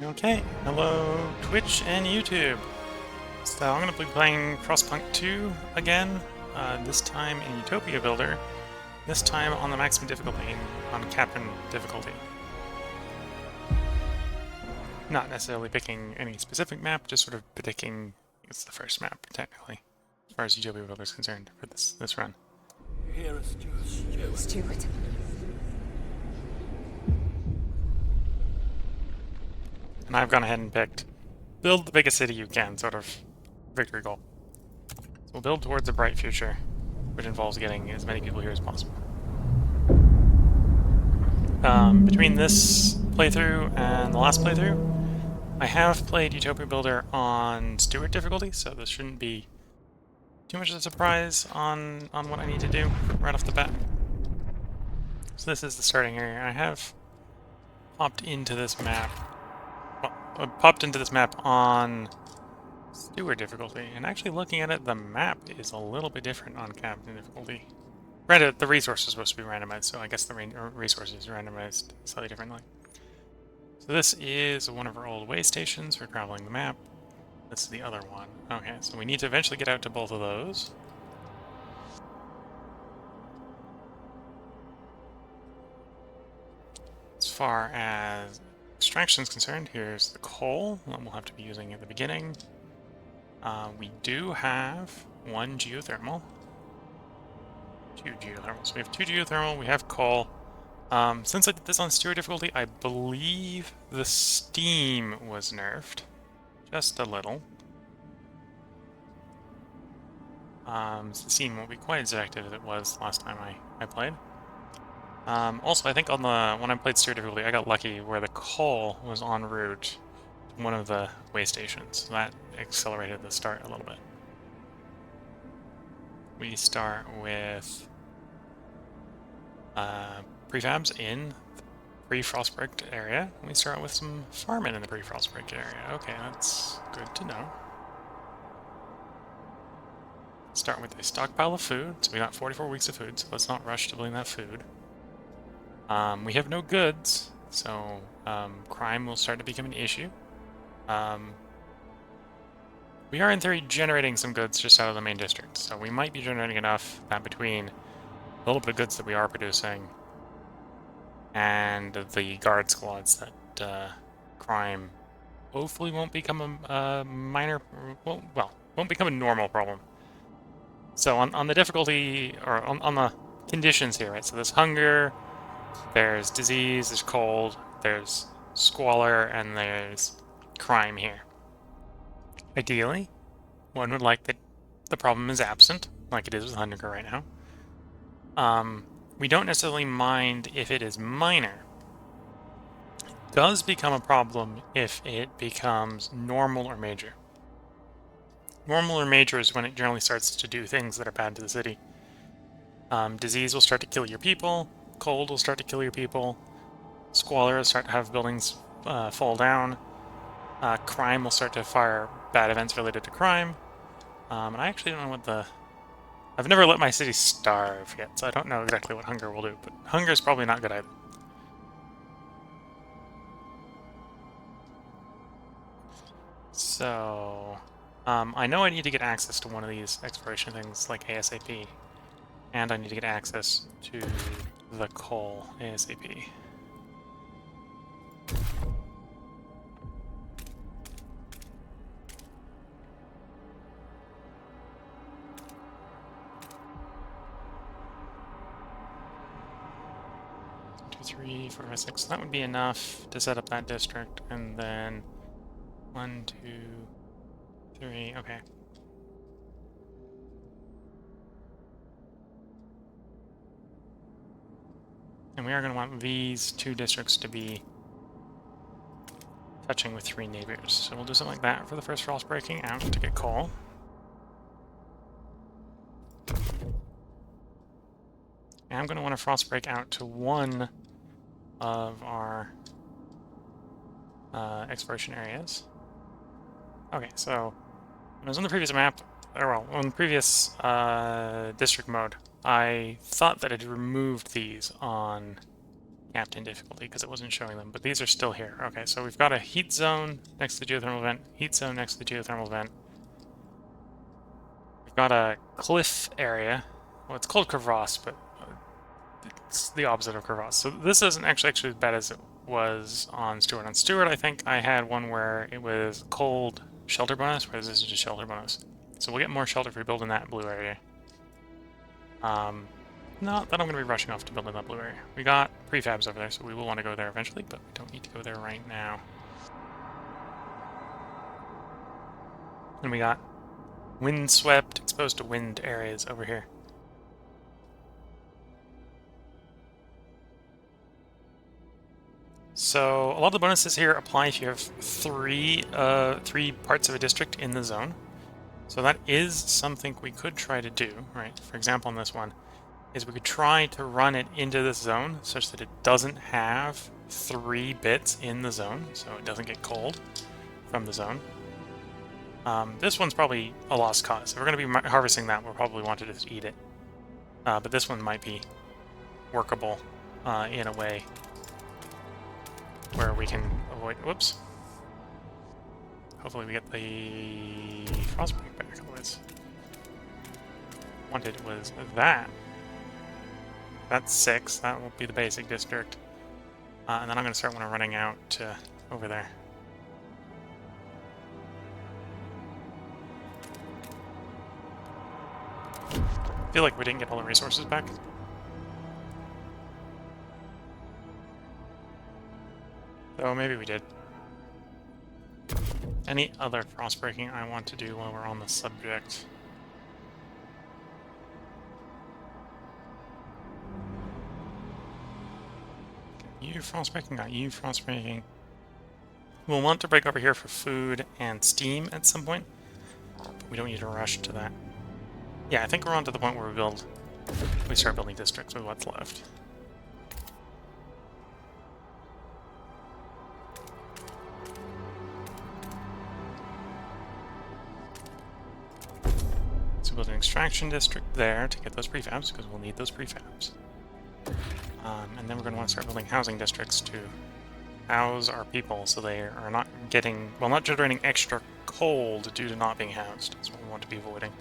Okay, hello Twitch and YouTube. So I'm going to be playing Frostpunk 2 again, this time in Utopia Builder, this time on the maximum difficulty, on Captain difficulty. Not necessarily picking any specific map, just sort of picking, it's the first map, technically, as far as Utopia Builder is concerned for this run. Here, Stuart. And I've gone ahead and picked build the biggest city you can, sort of victory goal. So we'll build towards a bright future, which involves getting as many people here as possible. Between this playthrough and the last playthrough, I have played Utopia Builder on Stewart difficulty, so this shouldn't be too much of a surprise on what I need to do right off the bat. So this is the starting area. I have popped into this map. Well, I popped into this map on Stewart difficulty, and actually looking at it, the map is a little bit different on Captain difficulty. Granted, the resource is supposed to be randomized, so I guess the resources are randomized slightly differently. So this is one of our old way stations for traveling the map. This is the other one. Okay, so we need to eventually get out to both of those. As far as extraction is concerned, here's the coal that we'll have to be using at the beginning. We do have one geothermal. Two geothermal. So we have two geothermal, we have coal. Since I did this on Stewart difficulty, I believe the steam was nerfed. Just a little. So the steam won't be quite as effective as it was last time I played. Also, I think on when I played Stewart difficulty, I got lucky where the coal was en route to one of the way stations. So that accelerated the start a little bit. We start with prefabs in the pre-Frostpunk area. We start with some farming in the pre-Frostpunk area. Okay, that's good to know. Start with a stockpile of food. So we got 44 weeks of food, so let's not rush to building that food. We have no goods, so crime will start to become an issue. We are in theory generating some goods just out of the main district, so we might be generating enough that between a little bit of goods that we are producing and the guard squads that crime hopefully won't become a minor, well, won't become a normal problem. So on the difficulty, or on the conditions here, right? So there's hunger, there's disease, there's cold, there's squalor, and there's crime here. Ideally, one would like that the problem is absent, like it is with hunger right now. We don't necessarily mind if it is minor. It does become a problem if it becomes normal or major. Normal or major is when it generally starts to do things that are bad to the city. Disease will start to kill your people, cold will start to kill your people, squalor will start to have buildings fall down, crime will start to fire bad events related to crime, and I actually don't know what I've never let my city starve yet, so I don't know exactly what hunger will do, but hunger is probably not good either. So, I know I need to get access to one of these exploration things like ASAP, and I need to get access to the coal ASAP. Three, four, five, six. That would be enough to set up that district, and then 1, 2, 3. Okay. And we are going to want these two districts to be touching with 3 neighbors. So we'll do something like that for the first frost breaking out to get coal. And I'm going to want to frost break out to one of our exploration areas. Okay, so when I was on the previous map, or well, on the previous district mode, I thought that it had removed these on Captain difficulty because it wasn't showing them, but these are still here. Okay, so we've got a heat zone next to the geothermal vent, heat zone next to the geothermal vent. We've got a cliff area. Well, it's called crevasse, but it's the opposite of crevasse. So this isn't actually as bad as it was on Stewart. On Stewart, I think I had one where it was cold shelter bonus, whereas this is just shelter bonus. So we'll get more shelter if we build in that blue area. Not that I'm going to be rushing off to build in that blue area. We got prefabs over there, so we will want to go there eventually, but we don't need to go there right now. And we got windswept, exposed to wind areas over here. So a lot of the bonuses here apply if you have three parts of a district in the zone. So that is something we could try to do, right? For example, on this one, is we could try to run it into this zone such that it doesn't have 3 bits in the zone, so it doesn't get cold from the zone. This one's probably a lost cause. If we're going to be harvesting that, we'll probably want to just eat it. But this one might be workable in a way where we can avoid... Whoops. Hopefully we get the Frostpunk back, otherwise. Wanted was that. That's 6. That will be the basic district. And then I'm going to start when I'm running out to over there. I feel like we didn't get all the resources back. So maybe we did. Any other frostbreaking I want to do while we're on the subject? You frostbreaking, got you frostbreaking. We'll want to break over here for food and steam at some point, but we don't need to rush to that. Yeah, I think we're on to the point where we start building districts with what's left. So build an extraction district there to get those prefabs, because we'll need those prefabs. And then we're going to want to start building housing districts to house our people so they are not getting, well, not generating extra cold due to not being housed. That's what we want to be avoiding.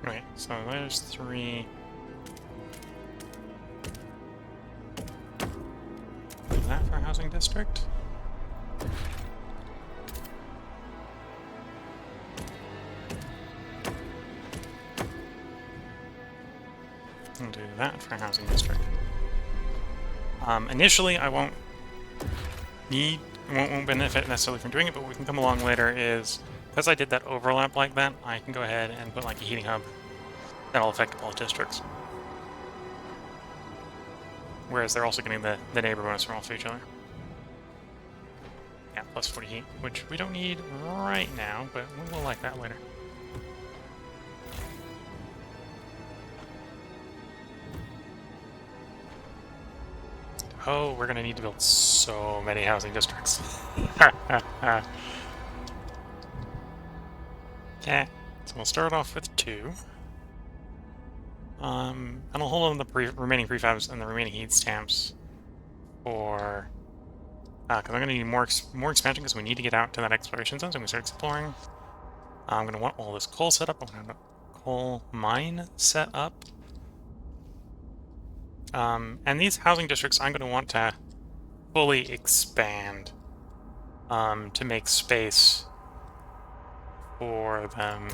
Right, so there's 3. Is that for a housing district? I'll do that for a housing district. Initially, I won't benefit necessarily from doing it, but what we can come along later is, because I did that overlap like that, I can go ahead and put like a heating hub that'll affect all districts. Whereas they're also getting the neighbor bonus from off each other. Yeah, plus 40 heat, which we don't need right now, but we'll like that later. Oh, we're gonna need to build so many housing districts. Okay, so we'll start off with 2. And I'll hold on the remaining prefabs and the remaining heat stamps for... because I'm going to need more expansion because we need to get out to that exploration zone, so we start exploring. I'm going to want all this coal set up. I'm going to have a coal mine set up. And these housing districts I'm going to want to fully expand to make space for them.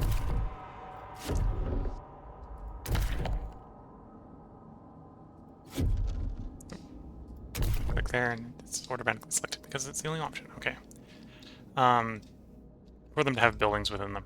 Click there, and it's automatically selected because it's the only option. Okay. For them to have buildings within them.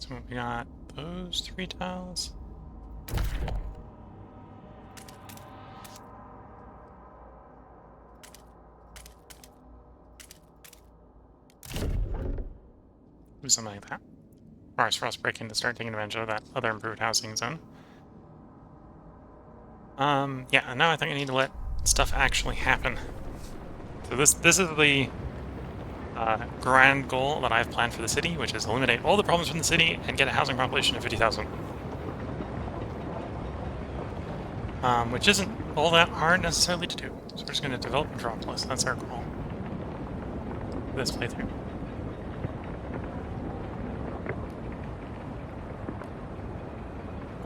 So we got those 3 tiles. Do something like that. Or is Frostbreaking to start taking advantage of that other improved housing zone. Yeah, and now I think I need to let stuff actually happen. So this is the grand goal that I've planned for the city, which is eliminate all the problems from the city and get a housing population of 50,000. Which isn't all that hard necessarily to do. So we're just going to develop Metropolis. That's our goal. This playthrough.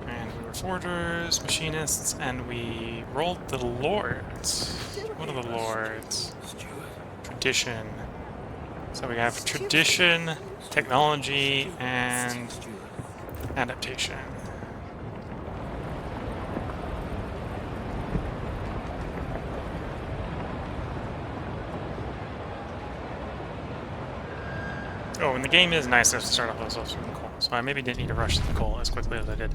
And we were forgers, machinists, and we rolled the lords. What are the lords? Tradition. So we have tradition, technology, and adaptation. Oh, and the game is nicer to start off with from coal, so I maybe didn't need to rush the coal as quickly as I did.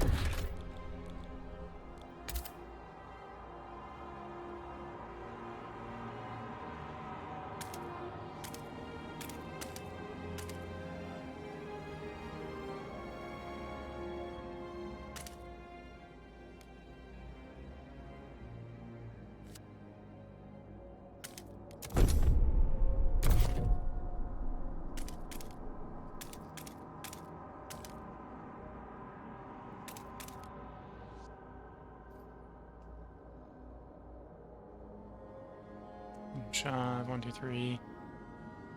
Shot, 1, 2, 3.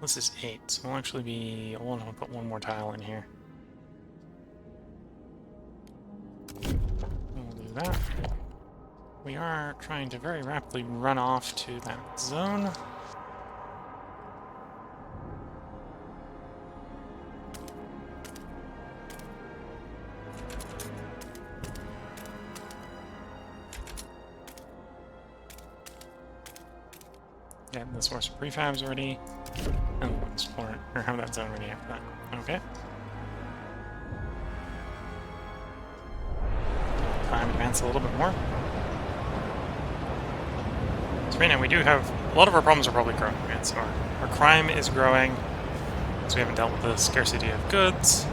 This is 8, so we'll actually be... I'll want to put one more tile in here. We'll do that. We are trying to very rapidly run off to that zone. Get the source of prefabs ready, and we'll explore it, or have that zone ready after that. Okay. Time advance a little bit more. So right now we do have, a lot of our problems are probably growing, right? So our crime is growing, so we haven't dealt with the scarcity of goods,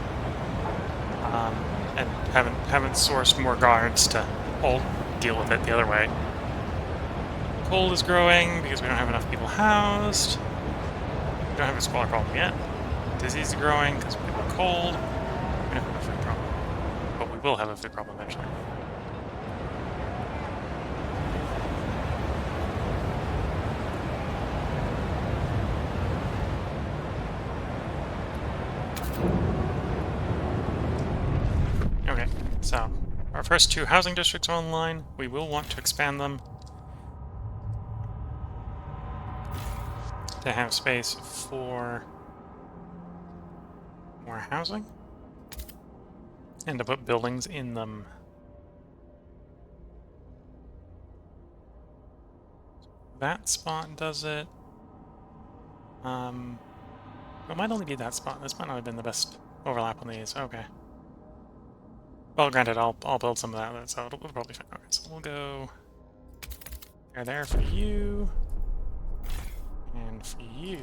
and haven't sourced more guards to all deal with it the other way. Cold is growing because we don't have enough people housed. We don't have a squalor problem yet. Disease is growing because people are cold. We don't have a food problem. But we will have a food problem eventually. Okay, so our first 2 housing districts are online. We will want to expand them to have space for more housing and to put buildings in them. That spot does it. It might only be that spot. This might not have been the best overlap on these. Okay. Well, granted, I'll build some of that, so it'll probably be fine. Okay, so we'll go there for you. And for you,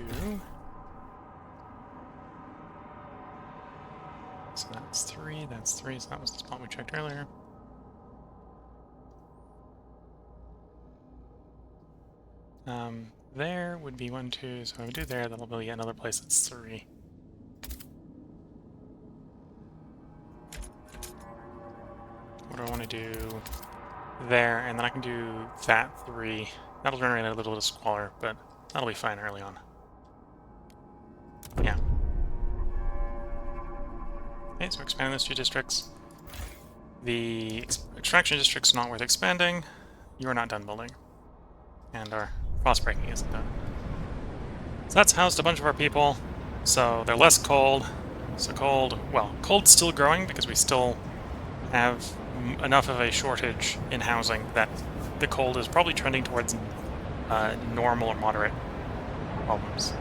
so that's 3, so that was the spot we checked earlier. There would be 1, 2, so I would do there, that'll be yet another place that's 3. What do I want to do there, and then I can do that 3. That'll generate a little bit of squalor, but that'll be fine early on. Yeah. Okay, so expand those 2 districts. The extraction district's not worth expanding. You are not done building. And our frostbreaking isn't done. So that's housed a bunch of our people. So they're less cold. So cold's still growing because we still have enough of a shortage in housing that the cold is probably trending towards normal or moderate problems.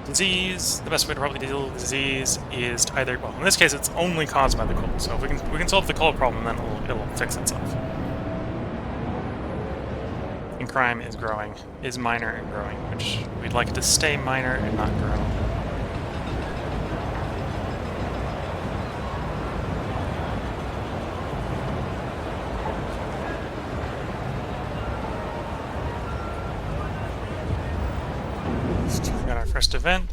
Disease, the best way to probably deal with disease is to either, well, in this case it's only caused by the cold, so if we can solve the cold problem, then it'll fix itself. And crime is growing, is minor and growing, which we'd like it to stay minor and not grow. We got our first event.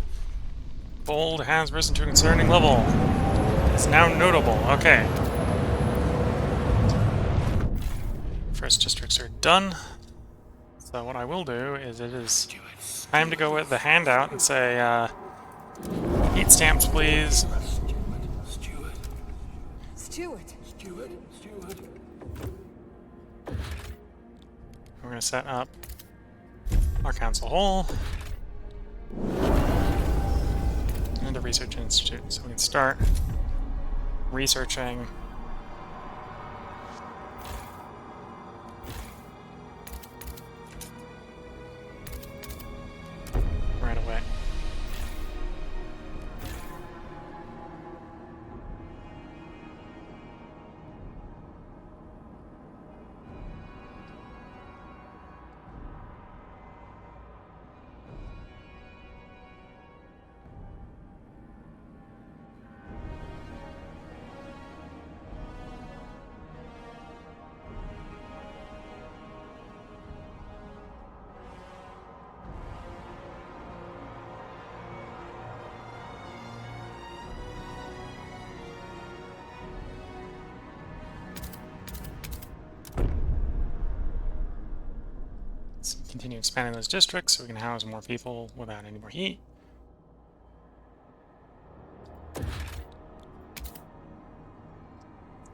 Bold has risen to a concerning level. It's now notable. Okay. First districts are done. So what I will do is it is time to go with the handout and say, heat stamps, please. Steward. We're going to set up our council hall and the research institute. So we can start researching right away. Continue expanding those districts so we can house more people without any more heat.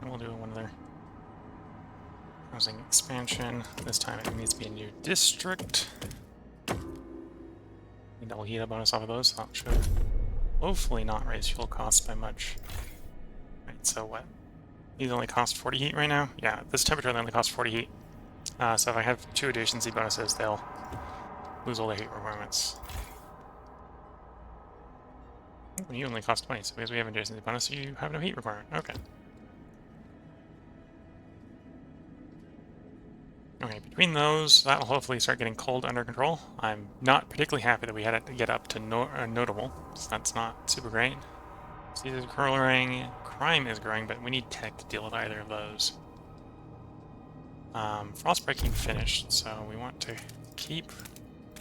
And we'll do another housing expansion. This time it needs to be a new district. Double heat up bonus off of those, so that should hopefully not raise fuel costs by much. Right, so what? These only cost 40 heat right now? Yeah, this temperature they only cost 40 heat. So if I have 2 adjacency bonuses, they'll lose all their heat requirements. Oh, you only cost 20, so because we have adjacency bonus, you have no heat requirement. Okay. Okay, between those, that'll hopefully start getting cold under control. I'm not particularly happy that we had to get up to notable, so that's not super great. Disease is growing, crime is growing, but we need tech to deal with either of those. Frostbreaking finished, so we want to keep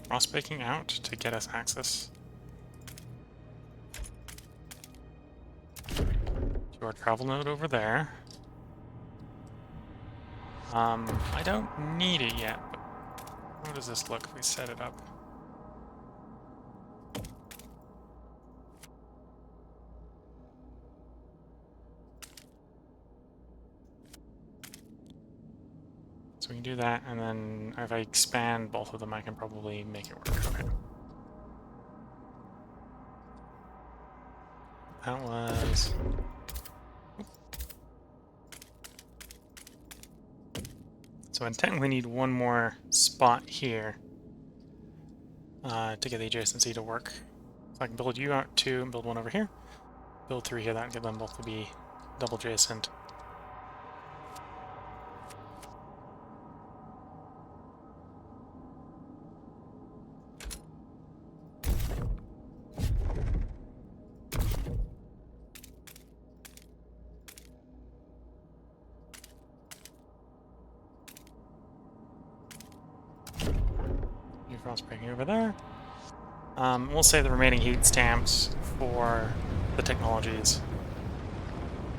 frostbreaking out to get us access to our travel node over there. I don't need it yet, but how does this look if we set it up? So we can do that, and then if I expand both of them, I can probably make it work. Okay. That was... So I technically need one more spot here to get the adjacency to work. So I can build you out 2 and build 1 over here. Build 3 here, that would get them both to be double adjacent. Frostbreaking over there. We'll save the remaining heat stamps for the technologies,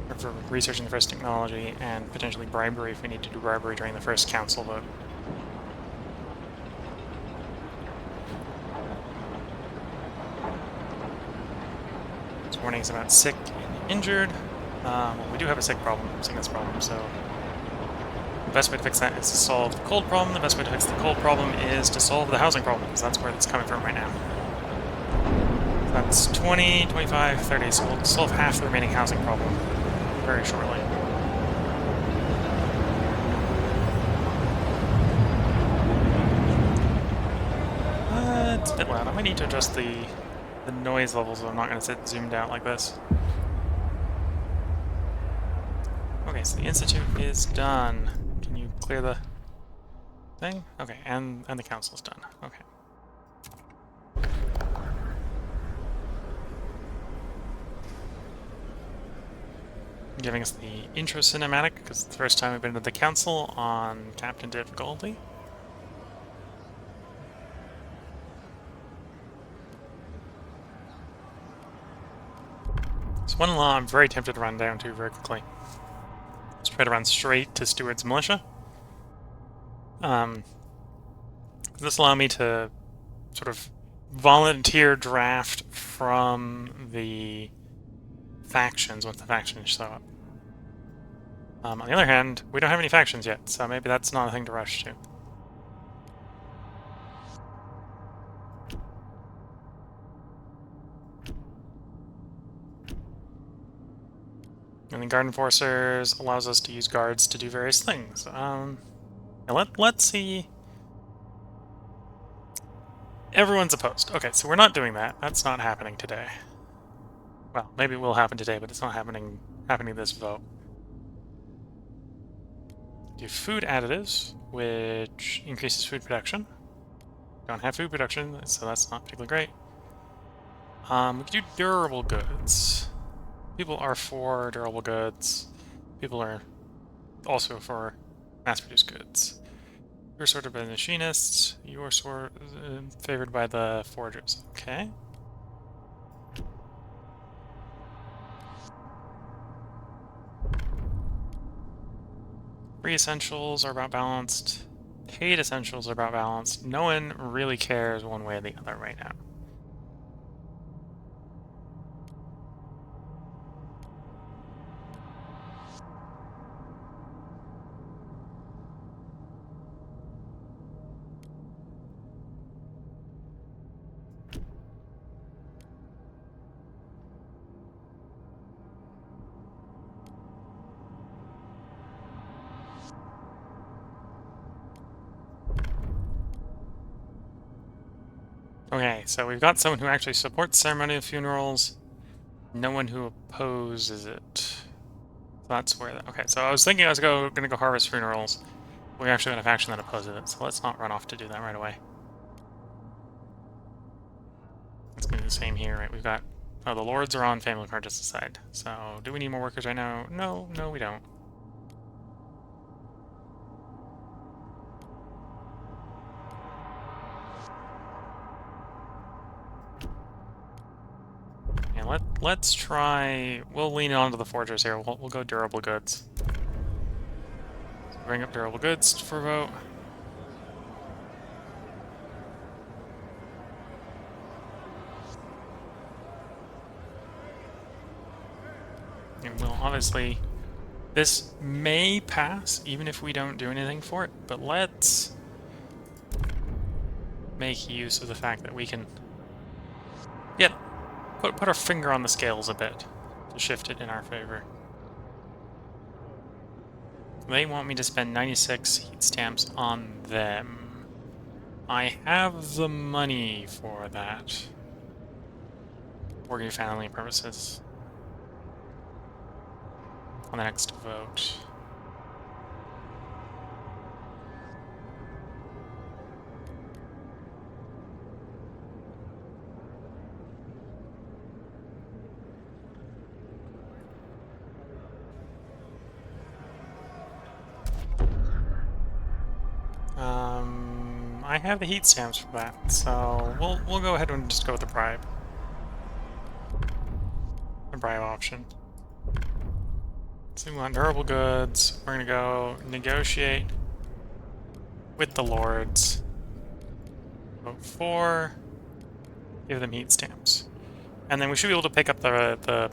or for researching the first technology, and potentially bribery if we need to do bribery during the first council vote. This warning is about sick and injured. Well, we do have a sickness problem, so the best way to fix that is to solve the cold problem. The best way to fix the cold problem is to solve the housing problem, because that's where it's coming from right now. So that's 20, 25, 30, so we'll solve half the remaining housing problem very shortly. It's a bit loud. I might need to adjust the the noise levels, so I'm not going to sit zoomed out like this. Okay, so the Institute is done. Can you clear the thing? Okay, and the council's done. Okay. Giving us the intro cinematic, because it's the first time we've been to the council on Captain difficulty. So one law I'm very tempted to run down to very quickly. Let's try to run straight to Stewart's militia. This allow me to sort of volunteer draft from the factions once the factions show up. On the other hand, we don't have any factions yet, so maybe that's not a thing to rush to. And the Guard Enforcers allows us to use guards to do various things. Let's see. Everyone's opposed. Okay, so we're not doing that. That's not happening today. Well, maybe it will happen today, but it's not happening this vote. Do food additives, which increases food production. Don't have food production, so that's not particularly great. We could do durable goods. People are for durable goods. People are also for mass-produced goods. You're sorted by the machinists. You're favored by the forgers. Okay. Free essentials are about balanced. Paid essentials are about balanced. No one really cares one way or the other right now. Okay, so we've got someone who actually supports ceremonial funerals. No one who opposes it. So that's where... Okay, so I was thinking I was going to go harvest funerals. We actually got a faction that opposes it, so let's not run off to do that right away. It's going to be the same here, right? We've got... Oh, the lords are on family purchase side. So, do we need more workers right now? No, we don't. Yeah, let's try... We'll lean onto the forgers here. We'll go durable goods. So bring up durable goods for a vote. And we'll obviously... This may pass, even if we don't do anything for it, but let's make use of the fact that we can put our finger on the scales a bit to shift it in our favor. They want me to spend 96 heat stamps on them. I have the money for that. For your family purposes. On the next vote. I have the heat stamps for that, so we'll go ahead and just go with the bribe. The bribe option. So we want durable goods. We're gonna go negotiate with the lords. Vote for. Give them heat stamps. And then we should be able to pick up the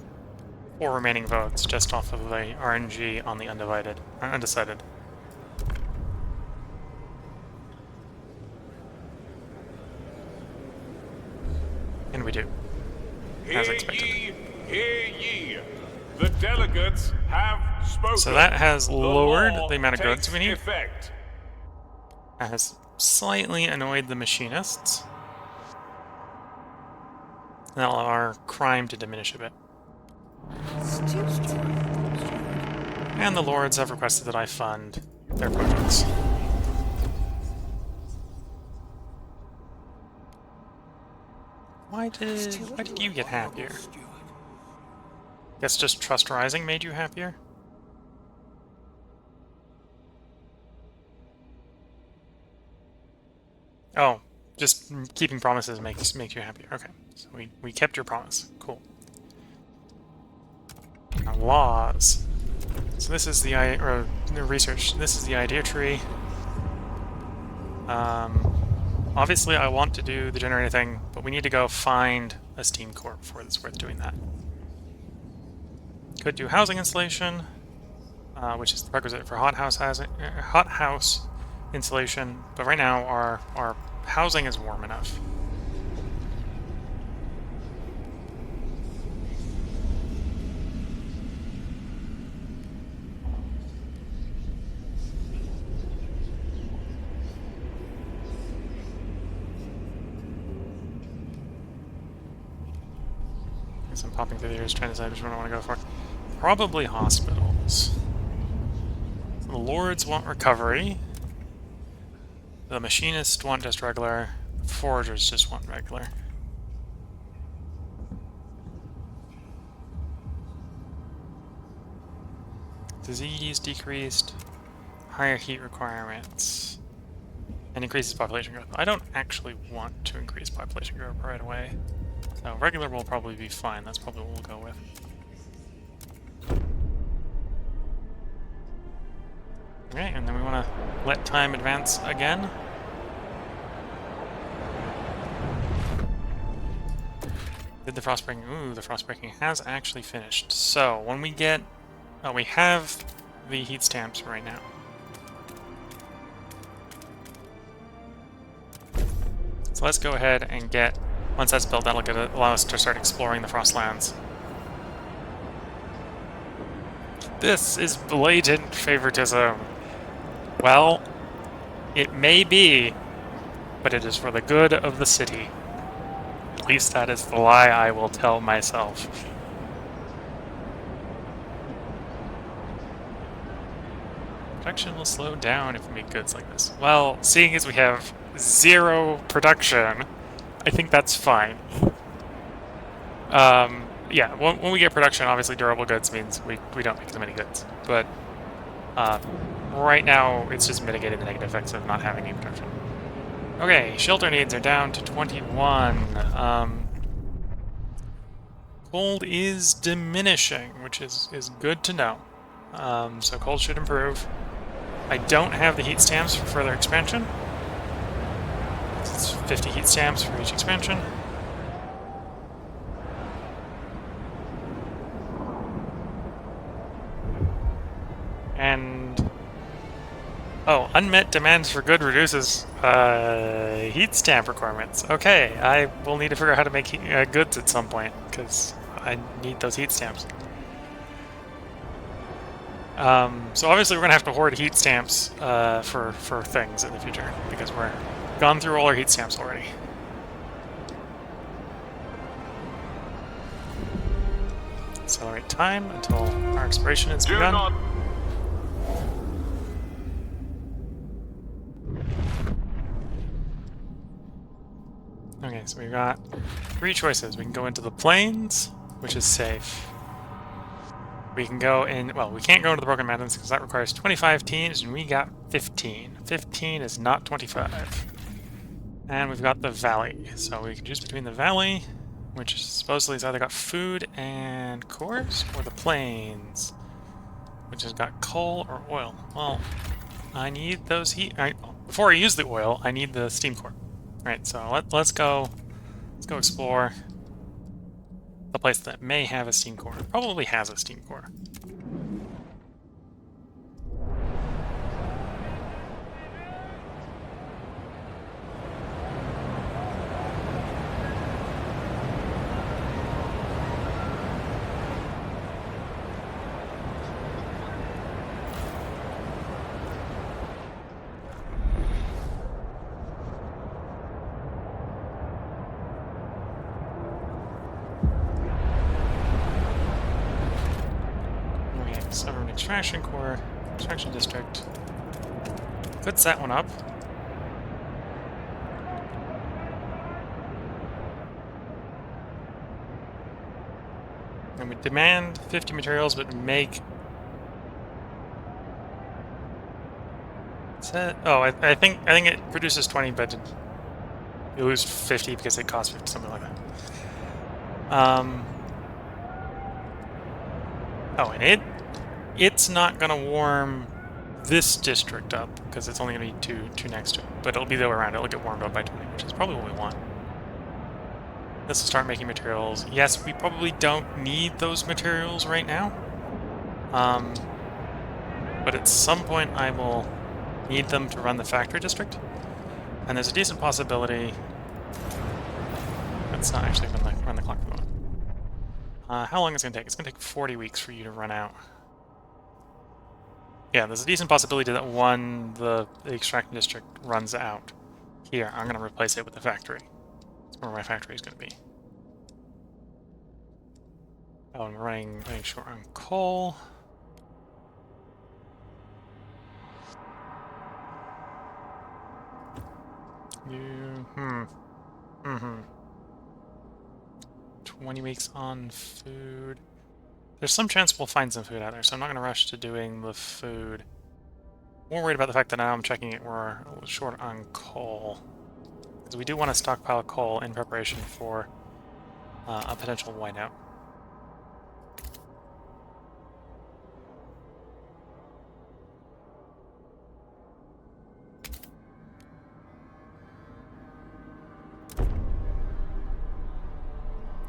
4 remaining votes just off of the RNG on the undecided. And we do. As expected. Hear ye, hear ye. The delegates have spoken. So that has lowered the amount of goods takes we need. effect. That has slightly annoyed the machinists. that'll allow our crime to diminish a bit. Stupid. And the lords have requested that I fund their projects. Why did you get happier? Guess just Trust Rising made you happier? Oh, just keeping promises makes you happier. Okay, so we kept your promise. Cool. Now, laws. So this is the research. This is the idea tree. Obviously, I want to do the generator thing, but we need to go find a steam core before it's worth doing that. Could do housing installation, which is the prerequisite for hot house insulation. But right now, our housing is warm enough. I'm popping through the ears trying to decide which one I want to go for. Probably hospitals. So the lords want recovery. The machinists want just regular. Foragers just want regular. Disease decreased. Higher heat requirements. And increases population growth. I don't actually want to increase population growth right away. So regular will probably be fine. That's probably what we'll go with. Okay, and then we want to let time advance again. Did the frostbreaking? Ooh, the frostbreaking has actually finished. So when we get, we have the heat stamps right now. So let's go ahead and get. Once that's built, that'll allow us to start exploring the Frostlands. This is blatant favoritism. Well, it may be, but it is for the good of the city. At least that is the lie I will tell myself. Production will slow down if we make goods like this. Well, seeing as we have 0 production, I think that's fine. Yeah, when we get production, obviously durable goods means we don't make as many goods. But right now, it's just mitigating the negative effects of not having any production. Okay, shelter needs are down to 21. Cold is diminishing, which is good to know. So cold should improve. I don't have the heat stamps for further expansion. It's 50 heat stamps for each expansion. And oh, unmet demands for good reduces heat stamp requirements. Okay, I will need to figure out how to make goods at some point because I need those heat stamps. So obviously we're gonna have to hoard heat stamps for things in the future because we're gone through all our heat stamps already. Accelerate time until our expiration has begun. Okay, so we've got 3 choices. We can go into the plains, which is safe. We can go in, well, we can't go into the Broken Mountains because that requires 25 teams, and we got 15. 15 is not 25. And we've got the valley. So we can choose between the valley, which supposedly has either got food and cores, or the plains, which has got coal or oil. Well, I need those before I use the oil, I need the steam core. Alright, so let's go explore the place that may have a steam core. Probably has a steam core. extraction core, extraction district. Could set one up. And we demand 50 materials, but make... Oh, I think it produces 20, but you lose 50 because it costs 50, something like that. Oh, and it's not gonna warm this district up because it's only gonna be two next to it, but it'll be the other way around. It'll get warmed up by 20, which is probably what we want. This will start making materials. Yes, we probably don't need those materials right now, but at some point I will need them to run the factory district, and there's a decent possibility. That's not actually run the clock for the moment. How long is it going to take? It's going to take 40 weeks for you to run out. Yeah, there's a decent possibility that the extraction district runs out. Here, I'm going to replace it with the factory. That's where my factory is going to be. Oh, I'm running short on coal. You, 20 weeks on food. There's some chance we'll find some food out there, so I'm not going to rush to doing the food. More worried about the fact that now I'm checking it, we're a little short on coal. Because we do want to stockpile coal in preparation for a potential whiteout.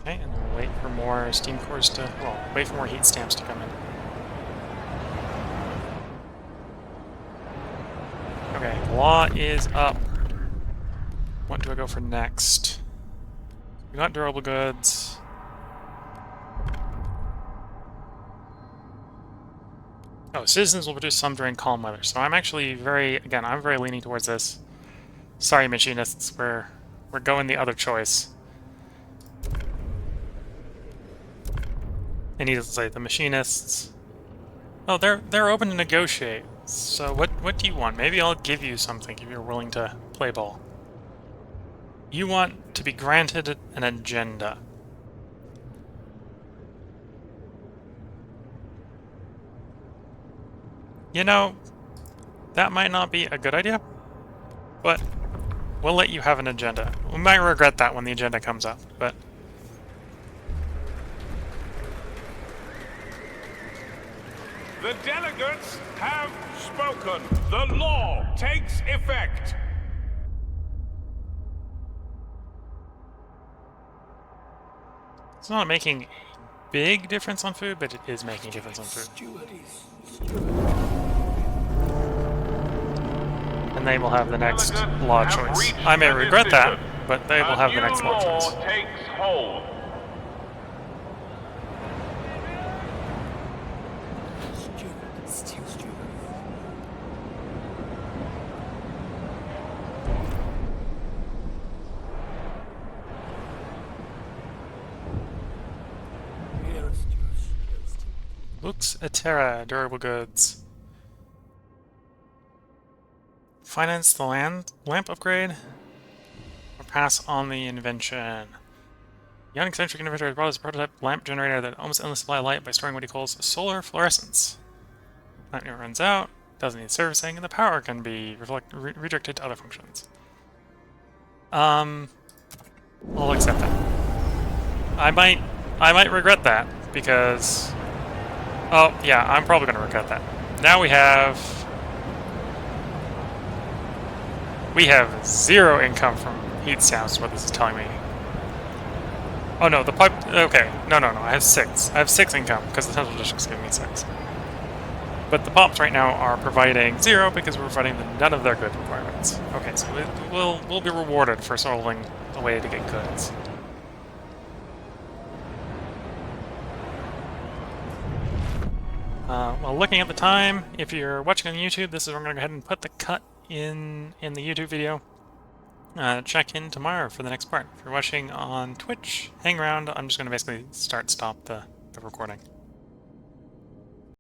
Okay, and then we'll wait for more steam cores to... well, wait for more heat stamps to come in. Okay, law is up. What do I go for next? We got durable goods. Oh, citizens will produce some during calm weather. So I'm actually I'm very leaning towards this. Sorry, machinists, we're going the other choice. And needless to say, the machinists... oh, they're open to negotiate. So what do you want? Maybe I'll give you something if you're willing to play ball. You want to be granted an agenda. You know, that might not be a good idea, but we'll let you have an agenda. We might regret that when the agenda comes up, but... The delegates have spoken. The law takes effect. It's not making a big difference on food, but it is making a difference on food. And they will have the next law choice. I may regret that, but they will have the next law choice. Takes hold. Lux Etera, durable goods. Finance the lamp upgrade, or pass on the invention. Young eccentric inventor has brought us a prototype lamp generator that almost endless supply of light by storing what he calls solar fluorescence. Light never runs out, doesn't need servicing, and the power can be redirected to other functions. I'll accept that. I might regret that because... oh, yeah, I'm probably going to regret that. Now we have 0 income from heat sounds, is what this is telling me. Oh no, the pipe... okay, no, I have 6. I have 6 income, because the central district's giving me 6. But the pops right now are providing 0, because we're providing none of their good requirements. Okay, so we'll be rewarded for solving a way to get goods. Well, looking at the time, if you're watching on YouTube, this is where I'm going to go ahead and put the cut in the YouTube video. Check in tomorrow for the next part. If you're watching on Twitch, hang around. I'm just going to basically stop the recording.